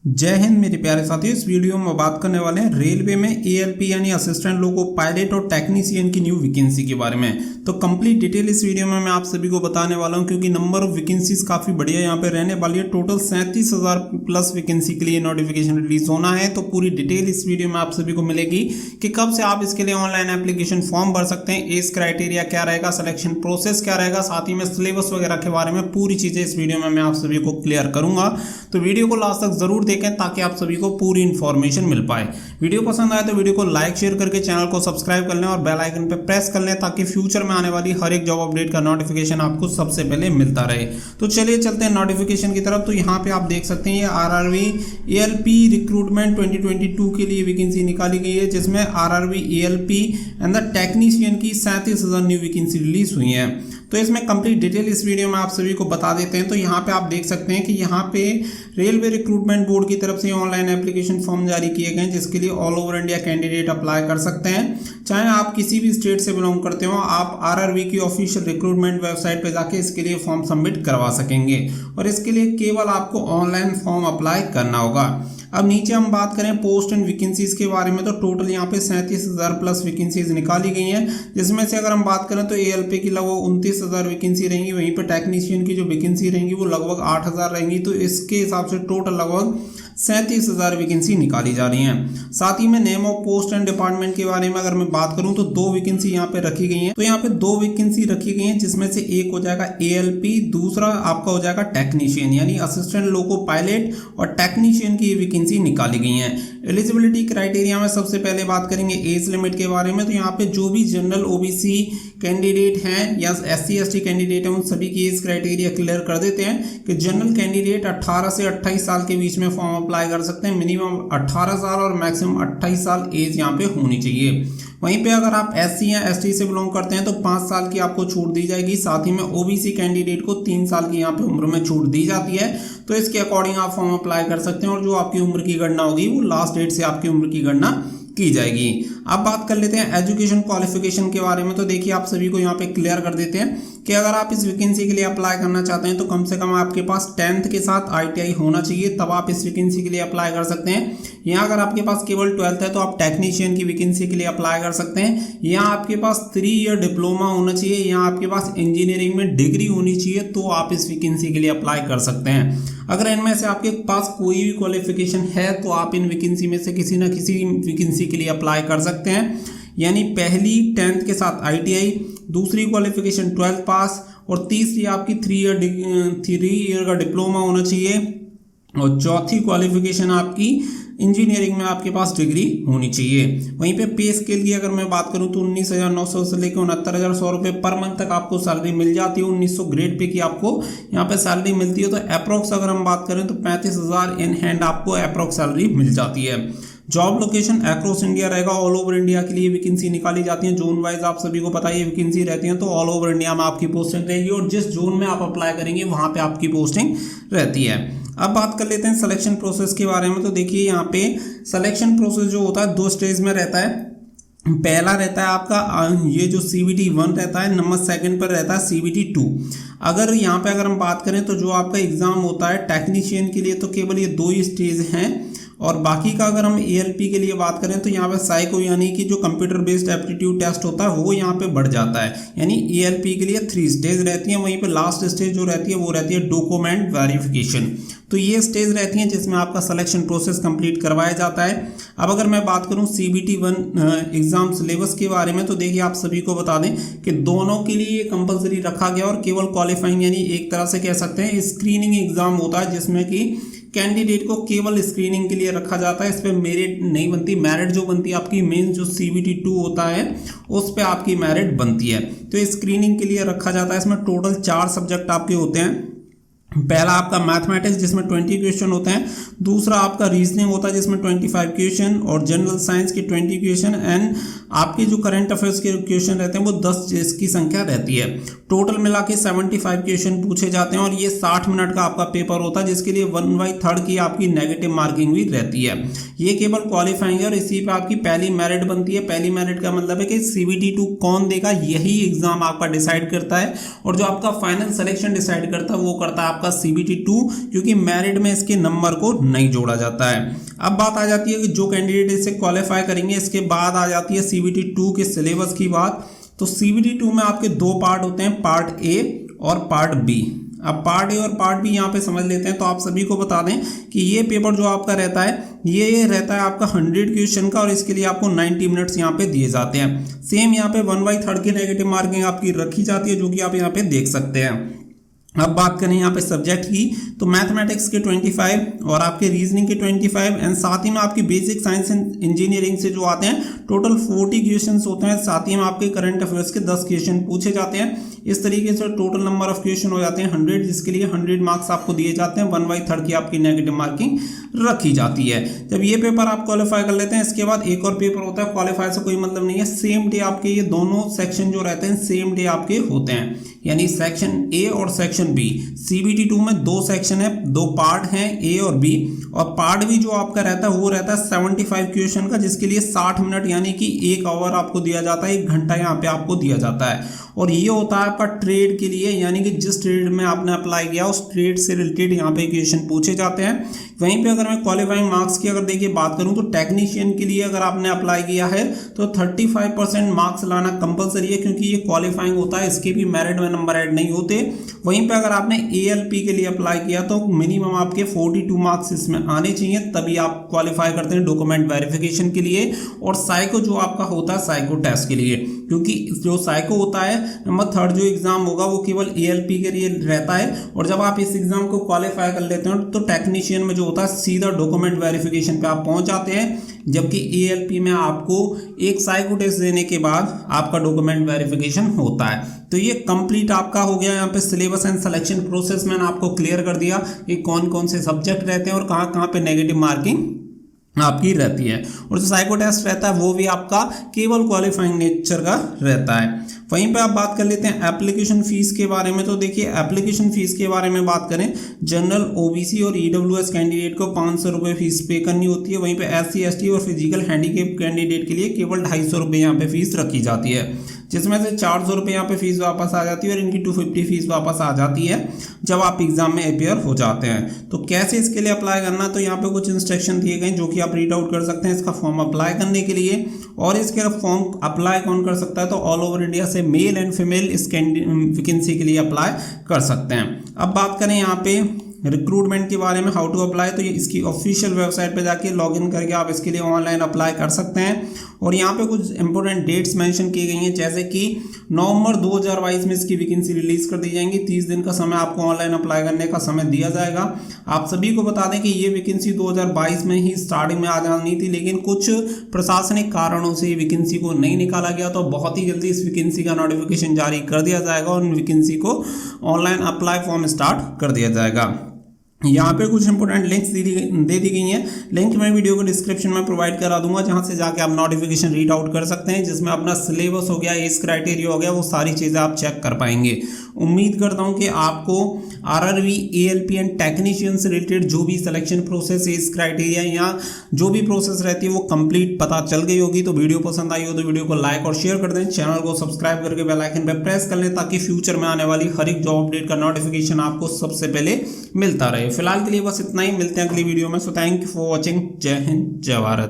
जय हिंद मेरे प्यारे साथियों। इस वीडियो में बात करने वाले हैं रेलवे में एएलपी यानी असिस्टेंट लोको पायलट और टेक्नीशियन की न्यू वैकेंसी के बारे में। तो कंप्लीट डिटेल इस वीडियो में मैं आप सभी को बताने वाला हूं, क्योंकि नंबर ऑफ वैकेंसीज काफी बढ़िया यहाँ पे रहने वाली है। टोटल 37,000 प्लस वैकेंसी के लिए नोटिफिकेशन रिलीज होना है। तो पूरी डिटेल इस वीडियो में आप सभी को मिलेगी कि कब से आप इसके लिए ऑनलाइन एप्लीकेशन फॉर्म भर सकते हैं, एज क्राइटेरिया क्या रहेगा, सिलेक्शन प्रोसेस क्या रहेगा, साथ ही में सिलेबस वगैरह के बारे में पूरी चीजें इस वीडियो में मैं आप सभी को क्लियर करूंगा। तो वीडियो को लास्ट तक जरूर देखें ताकि आप सभी को पूरी इंफॉर्मेशन मिल पाए। वीडियो पसंद आए तो वीडियो को लाइक शेयर करके चैनल को सब्सक्राइब कर लें और बेल आइकन पे प्रेस कर लें ताकि फ्यूचर में आने वाली हर एक जॉब अपडेट का नोटिफिकेशन आपको सबसे पहले मिलता रहे। तो चलिए चलते हैं नोटिफिकेशन की तरफ। तो यहाँ पे आप देख सकते हैं ये आरआरबी एएलपी रिक्रूटमेंट 2022 के लिए वैकेंसी निकाली गई है, जिसमें RRB ALP and the technician की 37,000 न्यू वैकेंसी रिलीज हुई है। तो इसमें कंप्लीट डिटेल इस वीडियो में आप सभी को बता देते हैं। तो यहाँ पे आप देख सकते हैं कि यहाँ पे रेलवे रिक्रूटमेंट बोर्ड की तरफ से ऑनलाइन एप्लीकेशन फॉर्म जारी किए गए हैं, जिसके लिए all over India candidate apply कर सकते हैं। चाहे आप किसी भी स्टेट से बिलोंग करते हो, आप आरआरबी की ऑफिशियल रिक्रूटमेंट वेबसाइट पे जाके इसके लिए फॉर्म सबमिट करवा सकेंगे और इसके लिए केवल आपको ऑनलाइन फॉर्म अप्लाई करना होगा। अब नीचे हम बात करें पोस्ट एंड वैकेंसीज के बारे में, तो टोटल यहाँ पे 37,000 प्लस वैकेंसीज निकाली गई हैं, जिसमें से अगर हम बात करें तो एएलपी की लगभग 29,000 वैकेंसी रहेंगी, वहीं पे टेक्नीशियन की जो वैकेंसी रहेंगी वो लगभग 8,000 रहेंगी। तो इसके हिसाब से टोटल लगभग 37,000 वैकेंसी निकाली जा रही हैं। साथ ही में name of post and department के बारे में अगर मैं बात करूं तो 2 वैकेंसी यहाँ पे रखी गई हैं। तो यहाँ पे 2 वैकेंसी रखी गई हैं, जिसमें से एक हो जाएगा एएलपी, दूसरा आपका हो जाएगा टेक्नीशियन यानी असिस्टेंट लोको पायलट और टेक्नीशियन की वैकेंसी निकाली गई हैं। एलिजिबिलिटी क्राइटेरिया में सबसे पहले बात करेंगे एज लिमिट के बारे में। तो यहाँ पे जो भी जनरल ओबीसी कैंडिडेट हैं या एससी एसटी कैंडिडेट हैं, उन सभी की एज क्राइटेरिया क्लियर कर देते हैं कि जनरल कैंडिडेट 18 से 28 साल के बीच में फॉर्म अप्लाई कर सकते हैं। मिनिमम 18 साल और मैक्सिमम 28 साल एज यहाँ पे होनी चाहिए। वहीं पे अगर आप एससी या एसटी से बिलोंग करते हैं तो 5 साल की आपको छूट दी जाएगी। साथ ही में ओबीसी कैंडिडेट को 3 साल की यहाँ पे उम्र में छूट दी जाती है। तो इसके अकॉर्डिंग आप फॉर्म अप्लाई कर सकते हैं और जो आपकी उम्र की गणना होगी वो लास्ट डेट से आपकी उम्र की गणना की जाएगी। अब बात कर लेते हैं एजुकेशन क्वालिफिकेशन के बारे में। तो देखिए आप सभी को यहाँ पे क्लियर कर देते हैं कि अगर आप इस वैकेंसी के लिए अप्लाई करना चाहते हैं तो कम से कम आपके पास 10th के साथ आईटीआई होना चाहिए, तब आप इस वैकेंसी के लिए अप्लाई कर सकते हैं। यहाँ अगर आपके पास केवल 12th है तो आप टेक्नीशियन की वैकेंसी के लिए अप्लाई कर सकते हैं। यहाँ आपके पास 3 ईयर डिप्लोमा होना चाहिए, यहाँ आपके पास इंजीनियरिंग में डिग्री होनी चाहिए, तो आप इस वैकेंसी के लिए अप्लाई कर सकते हैं। अगर इनमें से आपके पास कोई भी क्वालिफिकेशन है तो आप इन वैकेंसी में से किसी न किसी वैकेंसी के लिए अप्लाई कर सकते हैं। यानी पहली 10th के साथ आईटीआई, दूसरी क्वालिफिकेशन 12th पास और तीसरी आपकी 3 ईयर का डिप्लोमा होना चाहिए और चौथी क्वालिफिकेशन आपकी इंजीनियरिंग में आपके पास डिग्री होनी चाहिए। वहीं पे पे स्केल की अगर मैं बात करूं तो 19,900 से लेकर 69,100 रुपये पर मंथ तक आपको सैलरी मिल जाती है। 1900 ग्रेड पे की आपको यहाँ पे सैलरी मिलती है। तो अप्रोक्स अगर हम बात करें तो 35,000 इन हैंड आपको अप्रोक्स सैलरी मिल जाती है। जॉब लोकेशन अक्रॉस इंडिया रहेगा, ऑल ओवर इंडिया के लिए वैकेंसी निकाली जाती है। जोन वाइज आप सभी को पता है वैकेंसी रहती है, तो ऑल ओवर इंडिया में आपकी पोस्टिंग रहेगी और जिस जोन में आप अप्लाई करेंगे वहां पे आपकी पोस्टिंग रहती है। अब बात कर लेते हैं सिलेक्शन प्रोसेस के बारे में। तो देखिए यहाँ पे सिलेक्शन प्रोसेस जो होता है 2 स्टेज में रहता है। पहला रहता है आपका ये जो CBT 1 रहता है, नंबर 2 पर रहता है CBT 2। अगर यहाँ पे अगर हम बात करें तो जो आपका एग्जाम होता है टेक्नीशियन के लिए तो केवल ये 2 ही स्टेज हैं और बाकी का अगर हम एएलपी के लिए बात करें तो यहाँ पे साइको यानी कि जो कंप्यूटर बेस्ड एप्टीट्यूड टेस्ट होता है वो यहाँ पे बढ़ जाता है। यानी एएलपी के लिए 3 स्टेज रहती हैं। वहीं पे लास्ट स्टेज जो रहती है वो रहती है डॉक्यूमेंट वेरिफिकेशन। तो ये स्टेज रहती हैं जिसमें आपका सिलेक्शन प्रोसेस कंप्लीट करवाया जाता है। अब अगर मैं बात करूं CBT 1 एग्जाम सिलेबस के बारे में तो देखिए आप सभी को बता दें कि दोनों के लिए ये कंपलसरी रखा गया और केवल क्वालिफाइंग यानी एक तरह से कह सकते हैं स्क्रीनिंग एग्जाम होता है, जिसमें कि कैंडिडेट को केवल स्क्रीनिंग के लिए रखा जाता है। इस पर मेरिट नहीं बनती। मेरिट जो बनती है आपकी मेन जो CBT 2 होता है उस पर आपकी मेरिट बनती है। तो स्क्रीनिंग के लिए रखा जाता है। इसमें टोटल 4 सब्जेक्ट आपके होते हैं। पहला आपका मैथमेटिक्स जिसमें 20 क्वेश्चन होते हैं, दूसरा आपका रीजनिंग होता है जिसमें 25 क्वेश्चन और जनरल साइंस के 20 क्वेश्चन एंड आपके जो करंट अफेयर्स के क्वेश्चन रहते हैं वो 10 इसकी संख्या रहती है। टोटल मिला के 75 क्वेश्चन पूछे जाते हैं और ये 60 मिनट का आपका पेपर होता है, जिसके लिए 1/3 की आपकी नेगेटिव मार्किंग भी रहती है। ये केवल क्वालिफाइंग है और इसी पे आपकी पहली मेरिट बनती है। पहली मेरिट का मतलब है कि CBT 2 कौन देगा, यही एग्जाम आपका डिसाइड करता है और जो आपका फाइनल सिलेक्शन डिसाइड करता है वो करता है आपका CBT2, क्योंकि मेरिट में इसके नंबर को नहीं जोड़ा जाता है। अब बात आ जाती है कि जो कैंडिडेट इसे क्वालिफाई करेंगे, इसके बाद आ जाती है CBT2 के सिलेबस की बात। तो CBT2 में आपके दो पार्ट होते हैं, पार्ट ए और पार्ट बी। अब पार्ट ए और पार्ट बी यहाँ पे समझ लेते हैं। तो आप सभी को बता दें कि ये पेपर जो आपका रहता है, ये रहता है आपका 100 क्वेश्चन का, और इसके लिए आपको 90 मिनट्स यहाँ पे दिए जाते हैं। सेम यहाँ पे 1/3 की नेगेटिव मार्किंग आपकी रखी जाती है, जो कि आप यहाँ पे देख सकते हैं। अब बात करें यहाँ पे सब्जेक्ट की, तो मैथमेटिक्स के 25 और आपके रीजनिंग के 25 एंड साथ ही में आपकी बेसिक साइंस एंड इंजीनियरिंग से जो आते हैं टोटल 40 क्वेश्चन होते हैं। साथ ही में आपके करंट अफेयर्स के 10 क्वेश्चन पूछे जाते हैं। इस तरीके से टोटल नंबर ऑफ क्वेश्चन हो जाते हैं 100, जिसके लिए 100 मार्क्स आपको दिए जाते हैं। 1/3 की आपकी नेगेटिव मार्किंग रखी जाती है। जब ये पेपर आप क्वालिफाई कर लेते हैं, इसके बाद एक और पेपर होता है, क्वालिफाई से कोई मतलब नहीं है, सेम डे आपके ये दोनों सेक्शन जो रहते हैं सेम डे आपके होते हैं, यानी सेक्शन ए और सेक्शन बी। CBT2 में दो सेक्शन है, दो पार्ट हैं, ए और बी, और पार्ट बी जो आपका रहता है वो रहता है 75 क्वेश्चन का, जिसके लिए 60 मिनट यानी कि 1 आवर आपको दिया जाता है, 1 घंटा यहाँ पे आपको दिया जाता है। और ये होता है आपका ट्रेड के लिए, यानी कि जिस ट्रेड में आपने अप्लाई किया उस ट्रेड से रिलेटेड यहाँ पे क्वेश्चन पूछे जाते हैं। वहीं पे अगर मैं क्वालिफाइंग मार्क्स की अगर देखिए बात करूं, तो टेक्नीशियन के लिए अगर आपने अप्लाई किया है तो 35% मार्क्स लाना कंपलसरी है, क्योंकि ये क्वालिफाइंग होता है, इसके भी मेरिट में नंबर ऐड नहीं होते। वहीं पे अगर आपने ALP के लिए अप्लाई किया तो मिनिमम आपके 42 मार्क्स इसमें आने चाहिए, तभी आप क्वालिफाई करते हैं डॉक्यूमेंट वेरिफिकेशन के लिए। और साइको जो आपका होता है साइको टेस्ट के लिए, क्योंकि जो साइको होता है नंबर 3 जो एग्जाम होगा वो केवल ALP के लिए रहता है, और जब आप इस एग्जाम को क्वालिफाई कर लेते हैं तो टेक्नीशियन में जो होता है सीधा डॉक्यूमेंट वेरिफिकेशन पे आप पहुंच जाते हैं। जबकि ALP में आपको एक साइको टेस्ट देने के बाद आपका डॉक्यूमेंट वेरिफिकेशन होता है। तो ये कंप्लीट आपका हो गया। यहाँ पे सिलेबस एंड सिलेक्शन प्रोसेस मैंने आपको क्लियर कर दिया कि कौन कौन से सब्जेक्ट रहते हैं और कहाँ कहाँ पे नेगेटिव मार्किंग आपकी रहती है। और जो साइको टेस्ट रहता है वो भी आपका केवल क्वालिफाइंग नेचर का रहता है। वहीं पे आप बात कर लेते हैं एप्लीकेशन फीस के बारे में। तो देखिए एप्लीकेशन फीस के बारे में बात करें, जनरल OBC और EWS कैंडिडेट को 500 रुपये फीस पे करनी होती है। वहीं पे SC ST और फिजिकल हैंडीकेप कैंडिडेट के लिए केवल 250 रुपये यहाँ पे फीस रखी जाती है, जिसमें से 400 रुपये यहाँ पे फीस वापस आ जाती है और इनकी 250 फीस वापस आ जाती है जब आप एग्जाम में अपियर हो जाते हैं। तो कैसे इसके लिए अप्लाई करना, तो यहाँ पे कुछ इंस्ट्रक्शन दिए गए जो कि आप रीड आउट कर सकते हैं इसका फॉर्म अप्लाई करने के लिए। और इसके फॉर्म अप्लाई कौन कर सकता है, तो ऑल ओवर इंडिया से मेल एंड फीमेल इस वैकेंसी के लिए अप्लाई कर सकते हैं। अब बात करें यहाँ पे रिक्रूटमेंट के बारे में, हाउ टू अप्लाई, तो ये इसकी ऑफिशियल वेबसाइट पे जाके लॉगिन करके आप इसके लिए ऑनलाइन अप्लाई कर सकते हैं। और यहाँ पे कुछ इंपॉर्टेंट डेट्स मेंशन की गई हैं, जैसे कि नवंबर 2022 में इसकी वैकेंसी रिलीज कर दी जाएंगी। 30 दिन का समय आपको ऑनलाइन अप्लाई करने का समय दिया जाएगा। आप सभी को बता दें कि ये वैकेंसी 2022 में ही स्टार्टिंग में आ जानी थी, लेकिन कुछ प्रशासनिक कारणों से वैकेंसी को नहीं निकाला गया। तो बहुत ही जल्दी इस वैकेंसी का नोटिफिकेशन जारी कर दिया जाएगा और वैकेंसी को ऑनलाइन अप्लाई फॉर्म स्टार्ट कर दिया जाएगा। यहाँ पे कुछ इंपॉर्टेंट लिंक्स दे दी गई हैं। लिंक मैं वीडियो को डिस्क्रिप्शन में प्रोवाइड करा दूंगा, जहाँ से जाके आप नोटिफिकेशन रीड आउट कर सकते हैं, जिसमें अपना सिलेबस हो गया, एज क्राइटेरिया हो गया, वो सारी चीज़ें आप चेक कर पाएंगे। उम्मीद करता हूँ कि आपको RRB ALP एंड टेक्नीशियन से रिलेटेड जो भी सिलेक्शन प्रोसेस, एज क्राइटेरिया या जो भी प्रोसेस रहती है वो कंप्लीट पता चल गई होगी। तो वीडियो पसंद आई हो तो वीडियो को लाइक और शेयर कर दें, चैनल को सब्सक्राइब करके बेल आइकन पर प्रेस कर लें, ताकि फ्यूचर में आने वाली हर एक जॉब अपडेट का नोटिफिकेशन आपको सबसे पहले मिलता रहे। फिलहाल के लिए बस इतना ही, मिलते हैं अगली वीडियो में। So thank you for watching. जय हिंद, जय भारत।